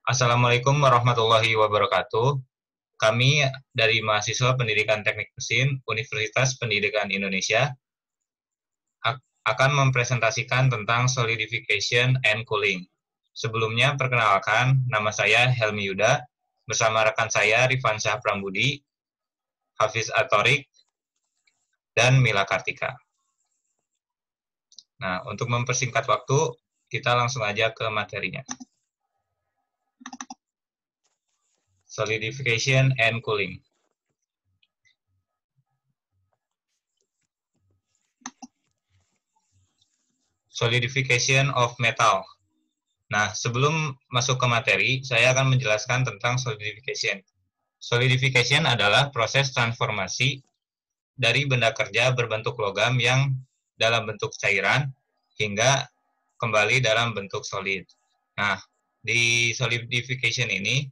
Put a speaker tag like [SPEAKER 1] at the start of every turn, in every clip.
[SPEAKER 1] Assalamualaikum warahmatullahi wabarakatuh. Kami dari mahasiswa Pendidikan Teknik Mesin Universitas Pendidikan Indonesia akan mempresentasikan tentang solidification and cooling. Sebelumnya, perkenalkan, nama saya Helmi Yuda, bersama rekan saya Rifansyah Prambudi, Hafiz Atorik, dan Mila Kartika. Nah, untuk mempersingkat waktu, kita langsung aja ke materinya. Solidification and cooling. Solidification of metal. Nah, sebelum masuk ke materi, saya akan menjelaskan tentang solidification. Solidification adalah proses transformasi dari benda kerja berbentuk logam yang dalam bentuk cairan hingga kembali dalam bentuk solid. Nah, di solidification ini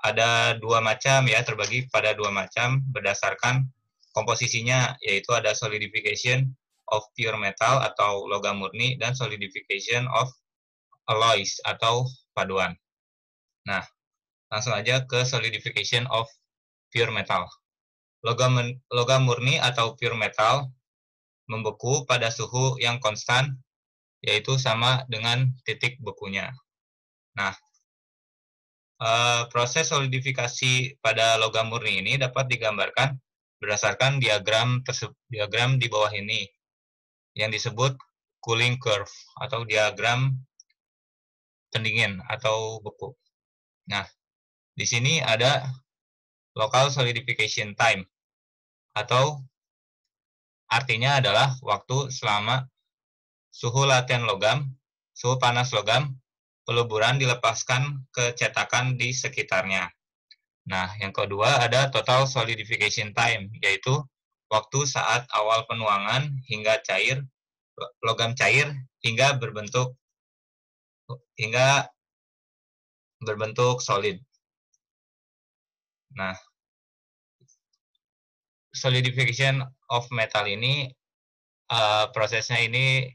[SPEAKER 1] ada dua macam ya, terbagi pada dua macam berdasarkan komposisinya, yaitu ada solidification of pure metal atau logam murni dan solidification of alloys atau paduan. Nah, langsung aja ke solidification of pure metal. Logam murni atau pure metal membeku pada suhu yang konstan, yaitu sama dengan titik bekunya. Nah, proses solidifikasi pada logam murni ini dapat digambarkan berdasarkan diagram di bawah ini, yang disebut cooling curve atau diagram pendingin atau beku. Nah, di sini ada local solidification time, atau artinya adalah waktu selama suhu laten logam, suhu panas logam, peluburan dilepaskan ke cetakan di sekitarnya. Nah, yang kedua ada total solidification time, yaitu waktu saat awal penuangan hingga logam cair hingga berbentuk solid. Nah, solidification of metal ini prosesnya ini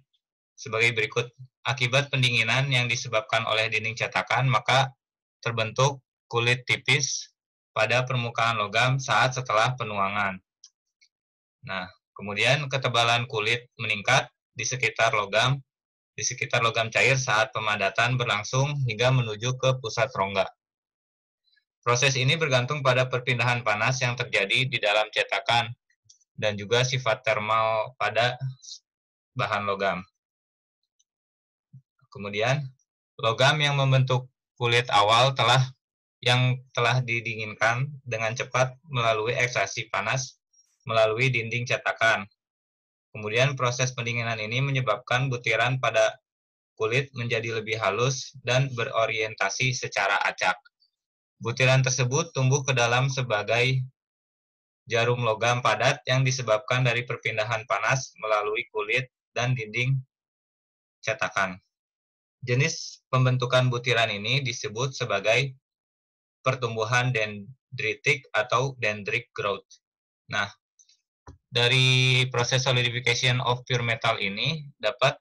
[SPEAKER 1] sebagai berikut. Akibat pendinginan yang disebabkan oleh dinding cetakan, maka terbentuk kulit tipis pada permukaan logam saat setelah penuangan. Nah, kemudian ketebalan kulit meningkat di sekitar logam cair saat pemadatan berlangsung hingga menuju ke pusat rongga. Proses ini bergantung pada perpindahan panas yang terjadi di dalam cetakan dan juga sifat termal pada bahan logam. Kemudian, logam yang membentuk kulit awal yang telah didinginkan dengan cepat melalui ekstraksi panas melalui dinding cetakan. Kemudian proses pendinginan ini menyebabkan butiran pada kulit menjadi lebih halus dan berorientasi secara acak. Butiran tersebut tumbuh ke dalam sebagai jarum logam padat yang disebabkan dari perpindahan panas melalui kulit dan dinding cetakan. Jenis pembentukan butiran ini disebut sebagai pertumbuhan dendritik atau dendritic growth. Nah, dari proses solidification of pure metal ini dapat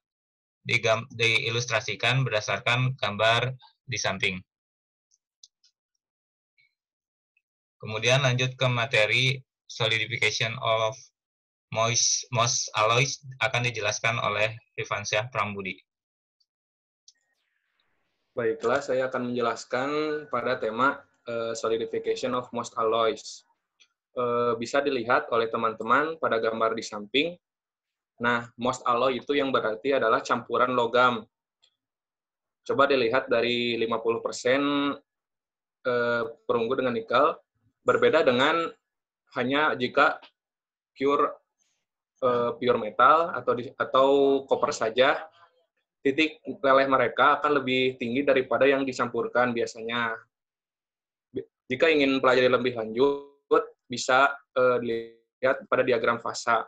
[SPEAKER 1] diilustrasikan berdasarkan gambar di samping. Kemudian lanjut ke materi solidification of most alloys akan dijelaskan oleh Rifansyah Prambudi.
[SPEAKER 2] Baiklah, saya akan menjelaskan pada tema solidification of most alloys. Bisa dilihat oleh teman-teman pada gambar di samping. Nah, most alloy itu yang berarti adalah campuran logam. Coba dilihat dari 50% perunggu dengan nikel, berbeda dengan hanya jika pure metal atau copper saja, titik leleh mereka akan lebih tinggi daripada yang dicampurkan biasanya. Jika ingin pelajari lebih lanjut, bisa dilihat pada diagram fasa.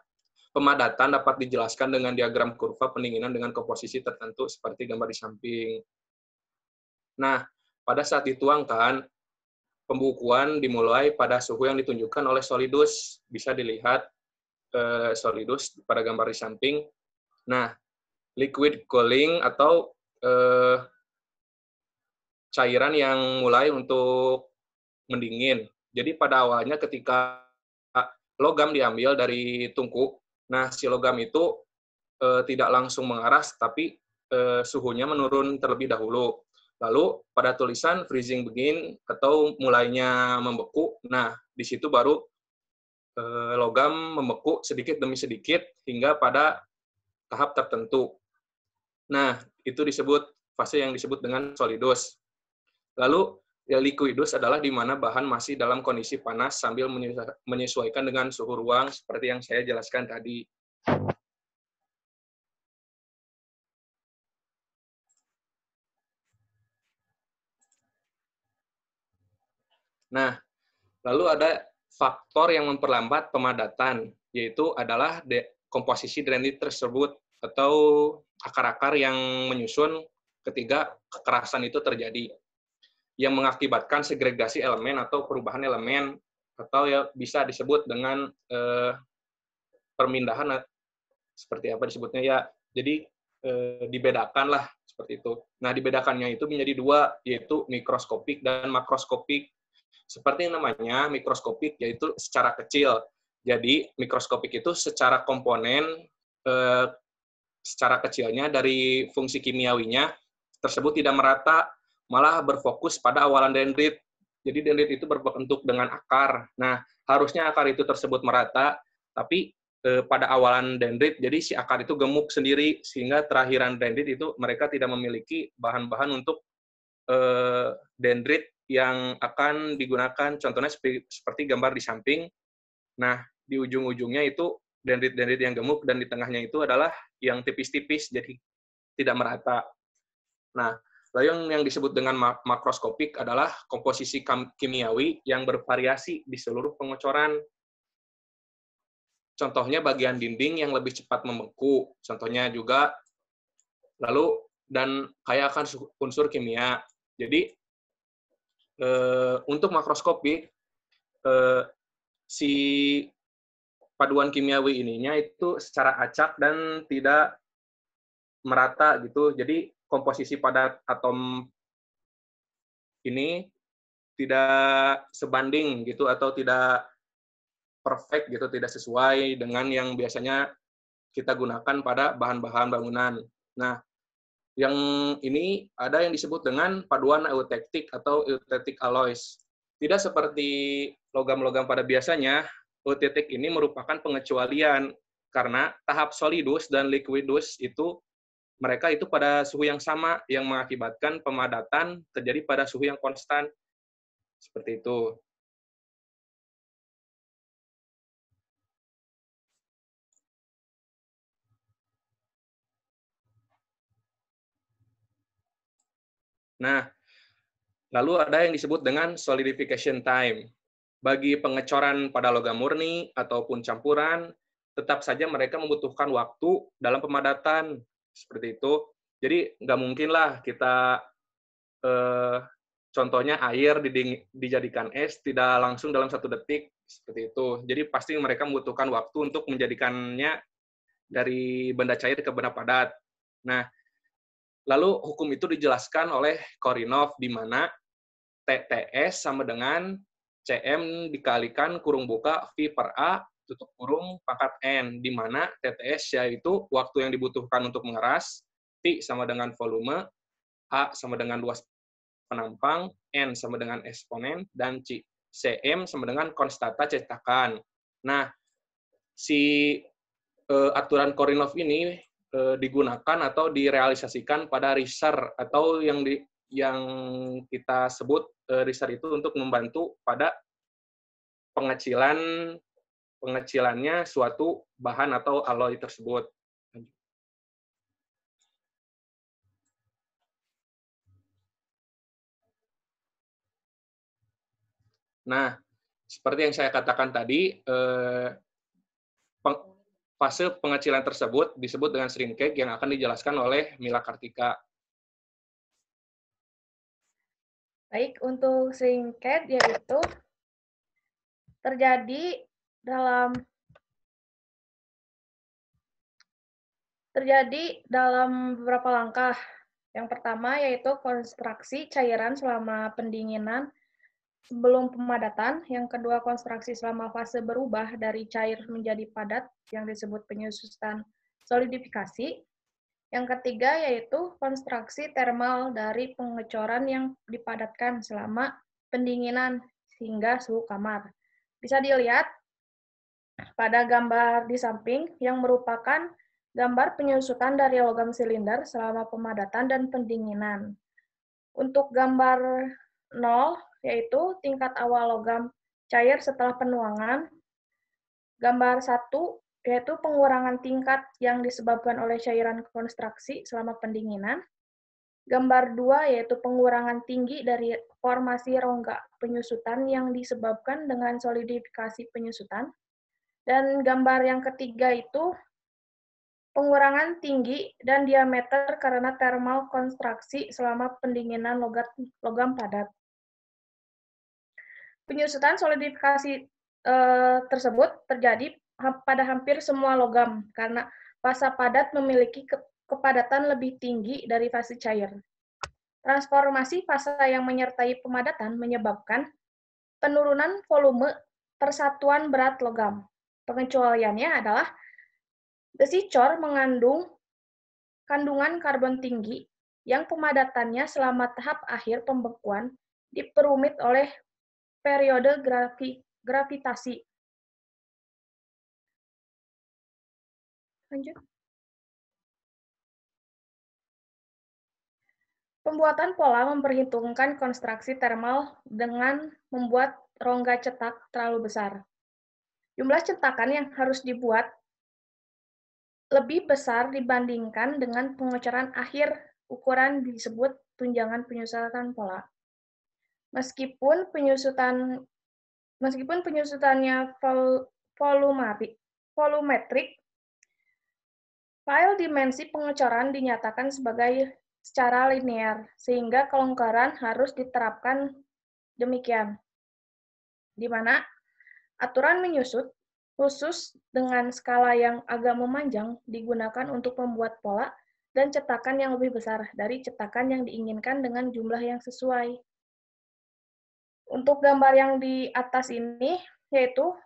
[SPEAKER 2] Pemadatan dapat dijelaskan dengan diagram kurva pendinginan dengan komposisi tertentu seperti gambar di samping. Nah, pada saat dituangkan, pembukuan dimulai pada suhu yang ditunjukkan oleh solidus. Bisa dilihat solidus pada gambar di samping. Nah, liquid cooling atau cairan yang mulai untuk mendingin. Jadi pada awalnya ketika logam diambil dari tungku, nah si logam itu tidak langsung mengeras, tapi suhunya menurun terlebih dahulu. Lalu pada tulisan freezing begin atau mulainya membeku, nah di situ baru logam membeku sedikit demi sedikit hingga pada tahap tertentu. Nah, itu disebut fase yang disebut dengan solidus. Lalu ya, liquidus adalah di mana bahan masih dalam kondisi panas sambil menyesuaikan dengan suhu ruang seperti yang saya jelaskan tadi. Nah, lalu ada faktor yang memperlambat pemadatan, yaitu adalah komposisi dendrit tersebut atau akar-akar yang menyusun ketika kekerasan itu terjadi, yang mengakibatkan segregasi elemen atau perubahan elemen, atau ya bisa disebut dengan permindahan, seperti apa disebutnya ya. Jadi dibedakan lah seperti itu. Nah, dibedakannya itu menjadi dua, yaitu mikroskopik dan makroskopik. Seperti namanya, mikroskopik yaitu secara kecil. Jadi mikroskopik itu secara komponen, secara kecilnya dari fungsi kimiawinya tersebut tidak merata, malah berfokus pada awalan dendrit. Jadi dendrit itu berbentuk dengan akar. Nah, harusnya akar itu tersebut merata, tapi pada awalan dendrit, jadi si akar itu gemuk sendiri, sehingga terakhiran dendrit itu mereka tidak memiliki bahan-bahan untuk dendrit yang akan digunakan, contohnya seperti gambar di samping. Nah, di ujung-ujungnya itu dendrit-dendrit yang gemuk, dan di tengahnya itu adalah yang tipis-tipis, jadi tidak merata. Nah, lalu yang disebut dengan makroskopik adalah komposisi kimiawi yang bervariasi di seluruh pengecoran. Contohnya bagian dinding yang lebih cepat membeku, contohnya juga, lalu dan kaya akan unsur kimia. Jadi untuk makroskopik, si paduan kimiawi ininya itu secara acak dan tidak merata gitu. Jadi komposisi pada atom ini tidak sebanding gitu, atau tidak perfect gitu, tidak sesuai dengan yang biasanya kita gunakan pada bahan-bahan bangunan. Nah, yang ini ada yang disebut dengan paduan eutektik atau eutektik alloys. Tidak seperti logam-logam pada biasanya, eutektik ini merupakan pengecualian karena tahap solidus dan liquidus itu mereka itu pada suhu yang sama, yang mengakibatkan pemadatan terjadi pada suhu yang konstan. Seperti itu. Nah, lalu ada yang disebut dengan solidification time. Bagi pengecoran pada logam murni ataupun campuran, tetap saja mereka membutuhkan waktu dalam pemadatan. Seperti itu. Jadi nggak mungkin lah kita, contohnya air dijadikan es tidak langsung dalam 1 detik. Seperti itu. Jadi pasti mereka membutuhkan waktu untuk menjadikannya dari benda cair ke benda padat. Nah, lalu hukum itu dijelaskan oleh Korinov, di mana TTS sama dengan CM dikalikan kurung buka V per A tutup kurung pangkat N, di mana TTS yaitu waktu yang dibutuhkan untuk mengeras, T sama dengan volume, A sama dengan luas penampang, N sama dengan eksponen, dan CM sama dengan konstanta cetakan. Nah, si aturan Korinov ini digunakan atau direalisasikan pada riser, atau yang kita sebut riser itu untuk membantu pada pengecilannya suatu bahan atau alloy tersebut. Nah, seperti yang saya katakan tadi, fase pengecilan tersebut disebut dengan shrinkage yang akan dijelaskan oleh Mila Kartika.
[SPEAKER 3] Baik, untuk shrinkage yaitu terjadi dalam beberapa langkah. Yang pertama yaitu konstruksi cairan selama pendinginan sebelum pemadatan. Yang kedua, konstruksi selama fase berubah dari cair menjadi padat yang disebut penyusutan solidifikasi. Yang ketiga yaitu konstruksi termal dari pengecoran yang dipadatkan selama pendinginan hingga suhu kamar. Bisa dilihat pada gambar di samping yang merupakan gambar penyusutan dari logam silinder selama pemadatan dan pendinginan. Untuk gambar 0, yaitu tingkat awal logam cair setelah penuangan. Gambar 1, yaitu pengurangan tingkat yang disebabkan oleh cairan konstruksi selama pendinginan. Gambar 2, yaitu pengurangan tinggi dari formasi rongga penyusutan yang disebabkan dengan solidifikasi penyusutan. Dan gambar yang ketiga itu pengurangan tinggi dan diameter karena thermal konstruksi selama pendinginan logam padat. Penyusutan solidifikasi tersebut terjadi pada hampir semua logam karena fase padat memiliki kepadatan lebih tinggi dari fase cair. Transformasi fase yang menyertai pemadatan menyebabkan penurunan volume persatuan berat logam. Pengecualiannya adalah besi cor mengandung kandungan karbon tinggi yang pemadatannya selama tahap akhir pembekuan diperumit oleh periode gravitasi. Lanjut. Pembuatan pola memperhitungkan konstruksi termal dengan membuat rongga cetak terlalu besar. Jumlah cetakan yang harus dibuat lebih besar dibandingkan dengan pengecoran akhir. Ukuran disebut tunjangan penyusutan pola. Meskipun penyusutannya volumetrik, file dimensi pengecoran dinyatakan secara linear, sehingga kelonggaran harus diterapkan demikian, di mana aturan menyusut khusus dengan skala yang agak memanjang digunakan untuk membuat pola dan cetakan yang lebih besar dari cetakan yang diinginkan dengan jumlah yang sesuai. Untuk gambar yang di atas ini, yaitu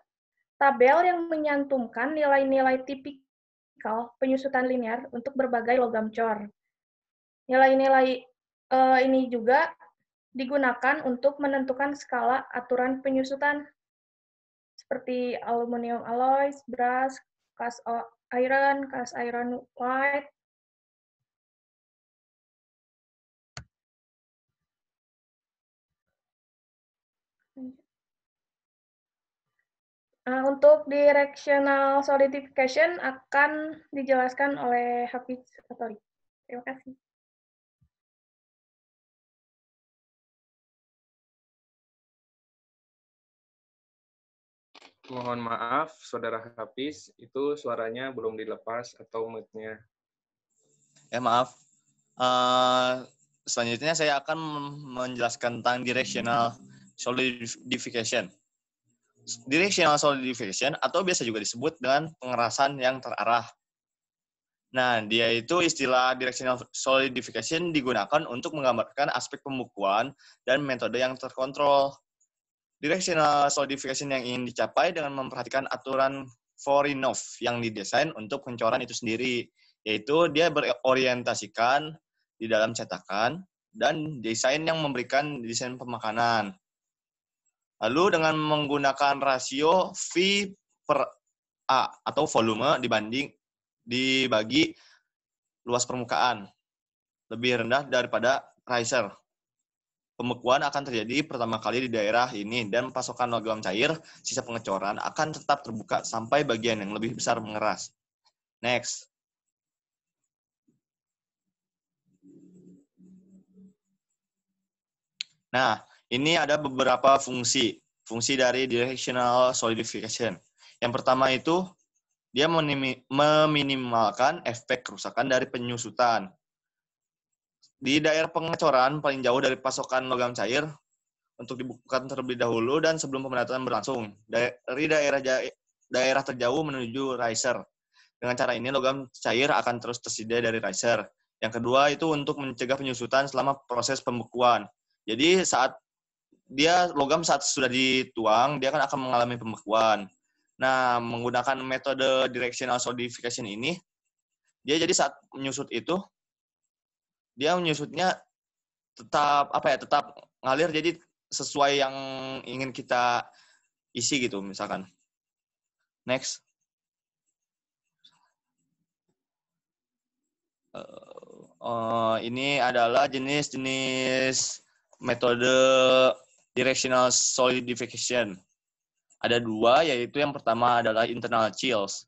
[SPEAKER 3] tabel yang menyantumkan nilai-nilai tipikal penyusutan linear untuk berbagai logam cor. Nilai-nilai ini juga digunakan untuk menentukan skala aturan penyusutan seperti aluminium alloys, brass, cast iron white. Untuk directional solidification akan dijelaskan oleh Hafiz Atori. Terima kasih.
[SPEAKER 2] Mohon maaf, Saudara Hafiz, itu suaranya belum dilepas atau mute-nya.
[SPEAKER 4] Ya, maaf. Selanjutnya saya akan menjelaskan tentang directional solidification. Directional solidification atau biasa juga disebut dengan pengerasan yang terarah. Nah, dia itu istilah directional solidification digunakan untuk menggambarkan aspek pembekuan dan metode yang terkontrol. Directional solidification yang ingin dicapai dengan memperhatikan aturan Voronov yang didesain untuk pengecoran itu sendiri, yaitu dia berorientasikan di dalam cetakan dan desain yang memberikan desain pemakanan. Lalu dengan menggunakan rasio V per A atau volume dibagi luas permukaan lebih rendah daripada riser. Pembekuan akan terjadi pertama kali di daerah ini dan pasokan logam cair sisa pengecoran akan tetap terbuka sampai bagian yang lebih besar mengeras. Next. Nah, ini ada beberapa fungsi dari directional solidification. Yang pertama itu, dia meminimalkan efek kerusakan dari penyusutan. Di daerah pengecoran paling jauh dari pasokan logam cair untuk dibukukan terlebih dahulu dan sebelum pemadatan berlangsung. Dari daerah terjauh menuju riser. Dengan cara ini, logam cair akan terus tersedia dari riser. Yang kedua itu untuk mencegah penyusutan selama proses pembekuan. Jadi saat logam saat sudah dituang, dia akan mengalami pembekuan. Nah, menggunakan metode directional solidification ini, dia jadi saat menyusut itu, dia menyusutnya tetap ngalir, jadi sesuai yang ingin kita isi gitu, misalkan. Next. Ini adalah jenis-jenis metode directional solidification. Ada dua, yaitu yang pertama adalah internal chills.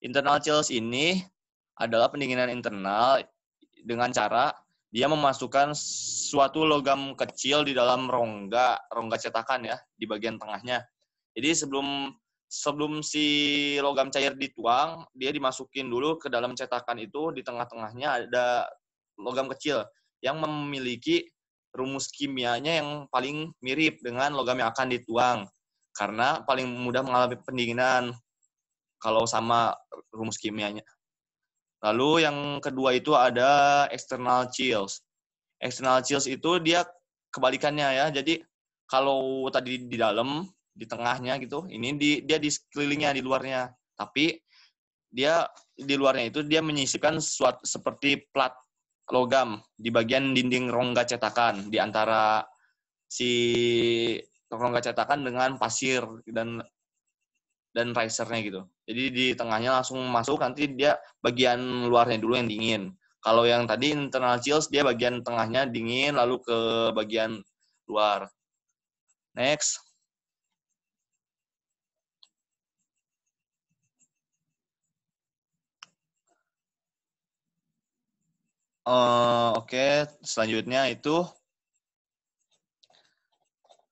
[SPEAKER 4] Internal chills ini adalah pendinginan internal dengan cara dia memasukkan suatu logam kecil di dalam rongga cetakan ya, di bagian tengahnya. Jadi sebelum si logam cair dituang, dia dimasukin dulu ke dalam cetakan itu, di tengah-tengahnya ada logam kecil yang memiliki rumus kimianya yang paling mirip dengan logam yang akan dituang, karena paling mudah mengalami pendinginan kalau sama rumus kimianya. Lalu yang kedua itu ada external chills. External chills itu dia kebalikannya ya. Jadi kalau tadi di dalam, di tengahnya gitu, ini dia di sekelilingnya, di luarnya. Tapi dia di luarnya itu dia menyisipkan suatu seperti plat logam di bagian dinding rongga cetakan, di antara si rongga cetakan dengan pasir dan risernya gitu. Jadi di tengahnya langsung masuk, nanti dia bagian luarnya dulu yang dingin. Kalau yang tadi internal chills, dia bagian tengahnya dingin, lalu ke bagian luar. Next. Oke, selanjutnya itu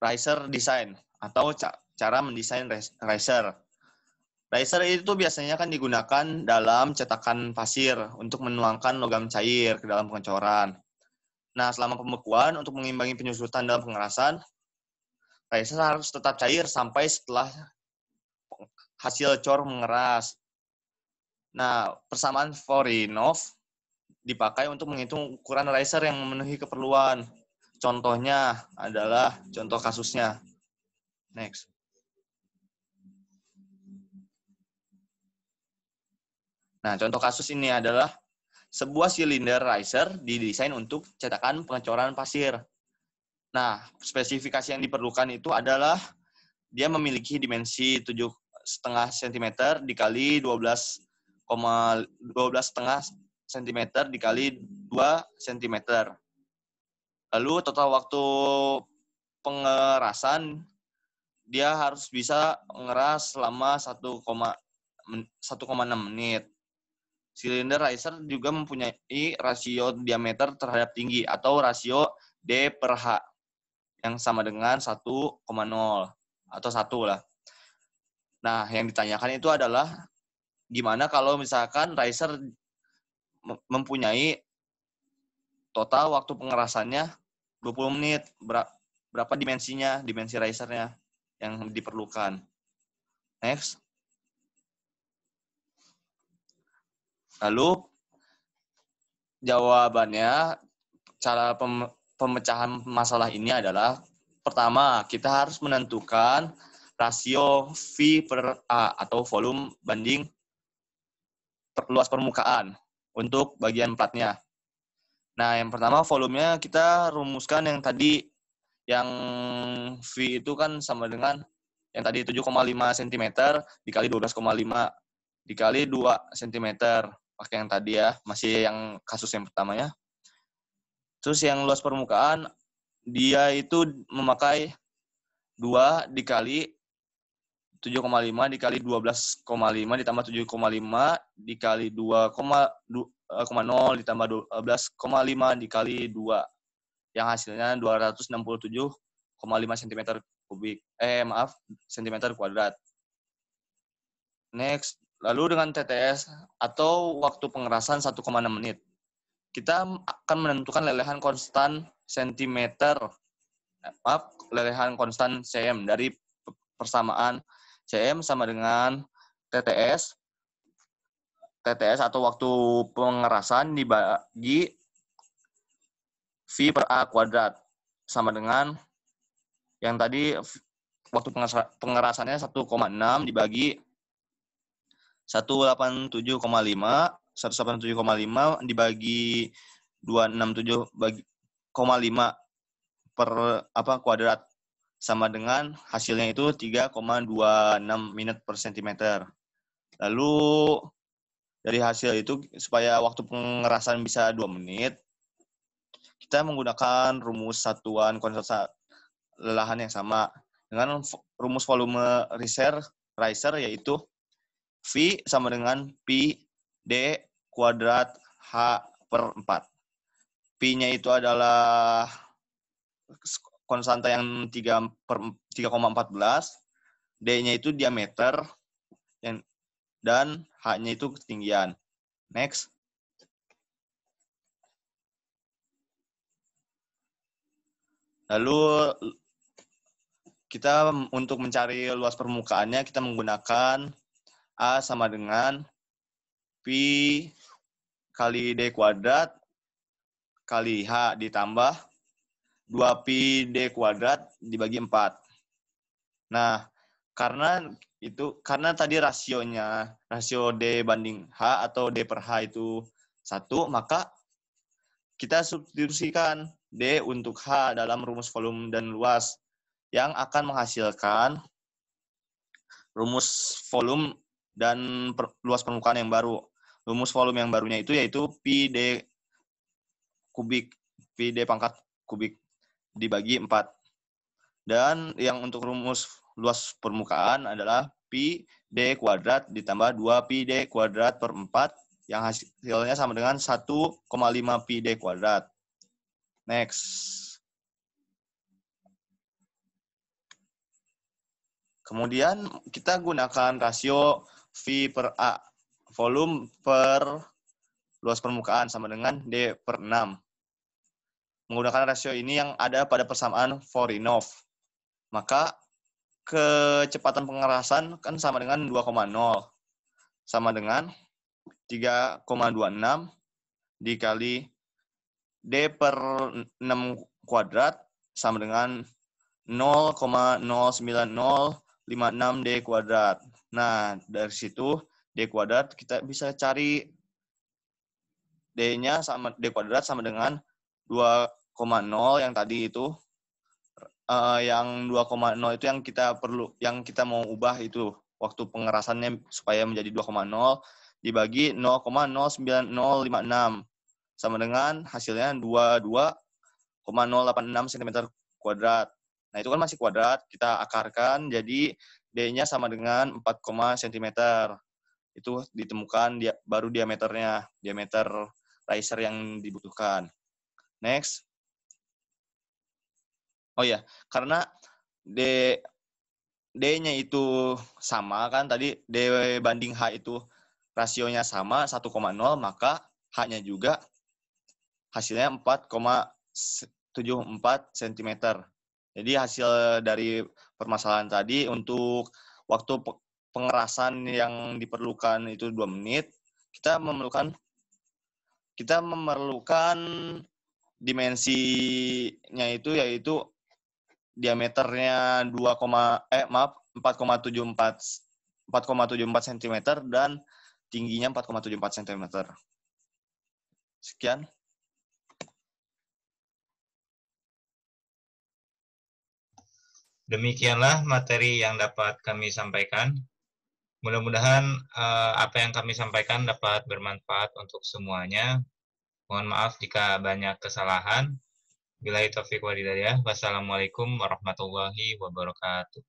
[SPEAKER 4] riser design atau cara mendesain riser. Riser itu biasanya kan digunakan dalam cetakan pasir untuk menuangkan logam cair ke dalam pengecoran. Nah, selama pembekuan untuk mengimbangi penyusutan dalam pengerasan, riser harus tetap cair sampai setelah hasil cor mengeras. Nah, persamaan Voronov dipakai untuk menghitung ukuran riser yang memenuhi keperluan. Contohnya adalah contoh kasusnya. Next. Nah, contoh kasus ini adalah sebuah silinder riser didesain untuk cetakan pengecoran pasir. Nah, spesifikasi yang diperlukan itu adalah dia memiliki dimensi 7,5 cm dikali 12,5 cm dikali 2 cm. Lalu total waktu pengerasan dia harus bisa mengeras selama 1,6 menit. Silinder riser juga mempunyai rasio diameter terhadap tinggi atau rasio D per H yang sama dengan 1,0 atau 1 lah. Nah, yang ditanyakan itu adalah gimana kalau misalkan riser mempunyai total waktu pengerasannya 20 menit, berapa dimensinya, dimensi risernya yang diperlukan. Next. Lalu jawabannya, cara pemecahan masalah ini adalah, pertama, kita harus menentukan rasio V per A atau volume banding luas permukaan untuk bagian platnya. Nah, yang pertama volumenya kita rumuskan yang tadi, yang V itu kan sama dengan yang tadi 7,5 cm dikali 12,5 dikali 2 cm. Pakai yang tadi ya, masih yang kasus yang pertamanya. Terus yang luas permukaan, dia itu memakai 2 dikali 7,5 dikali 12,5 ditambah 7,5 dikali 2,0 ditambah 12,5 dikali 2. Yang hasilnya 267,5 cm kubik. Cm kuadrat. Next. Lalu dengan TTS atau waktu pengerasan 1,6 menit. Kita akan menentukan lelehan konstan lelehan konstan cm dari persamaan cm sama dengan TTS TTS atau waktu pengerasan dibagi V per A kuadrat. Sama dengan yang tadi waktu pengerasannya 1,6 dibagi 187,5 dibagi 267 bagi 0,5 per kuadrat, sama dengan hasilnya itu 3,26 menit per sentimeter. Lalu dari hasil itu, supaya waktu pengerasan bisa 2 menit, kita menggunakan rumus satuan konsentrasi lelahan yang sama dengan rumus volume riser, yaitu V sama dengan Pi D kuadrat H per 4. Pi-nya itu adalah konstanta yang 3,14, D-nya itu diameter, dan H-nya itu ketinggian. Next. Lalu kita untuk mencari luas permukaannya, kita menggunakan A sama dengan Pi kali D kuadrat kali H ditambah 2Pi D kuadrat dibagi 4. Nah, karena tadi rasio D banding H atau D per H itu 1, maka kita substitusikan D untuk H dalam rumus volume dan luas yang akan menghasilkan rumus volume dan luas permukaan yang baru. Rumus volume yang barunya itu yaitu Pi D pangkat kubik dibagi 4. Dan yang untuk rumus luas permukaan adalah Pi D kuadrat ditambah 2Pi D kuadrat per 4, yang hasilnya sama dengan 1,5 Pi D kuadrat. Next. Kemudian kita gunakan rasio V per A, volume per luas permukaan, sama dengan D per 6. Menggunakan rasio ini yang ada pada persamaan Voronov. Maka kecepatan pengerasan kan sama dengan 2,0, sama dengan 3,26 dikali D per 6 kuadrat sama dengan 0,09056 D kuadrat. Nah, dari situ D kuadrat kita bisa cari D-nya D kuadrat sama dengan 2,0 yang tadi itu. Yang 2,0 itu yang kita mau ubah itu waktu pengerasannya supaya menjadi 2,0 dibagi 0,09056 sama dengan hasilnya 22,086 cm kuadrat. Nah, itu kan masih kuadrat, kita akarkan jadi D-nya sama dengan 4, cm. Itu ditemukan baru diameter riser yang dibutuhkan. Next. Oh ya, karena D-nya itu sama kan tadi, D banding H itu rasionya sama 1,0, maka H-nya juga hasilnya 4,74 cm. Jadi hasil dari permasalahan tadi, untuk waktu pengerasan yang diperlukan itu 2 menit, kita memerlukan dimensinya itu yaitu diameternya 4,74 cm dan tingginya 4,74 cm. Sekian.
[SPEAKER 1] Demikianlah materi yang dapat kami sampaikan. Mudah-mudahan apa yang kami sampaikan dapat bermanfaat untuk semuanya. Mohon maaf jika banyak kesalahan. Billahi taufiq wal hidayah. Wassalamualaikum warahmatullahi wabarakatuh.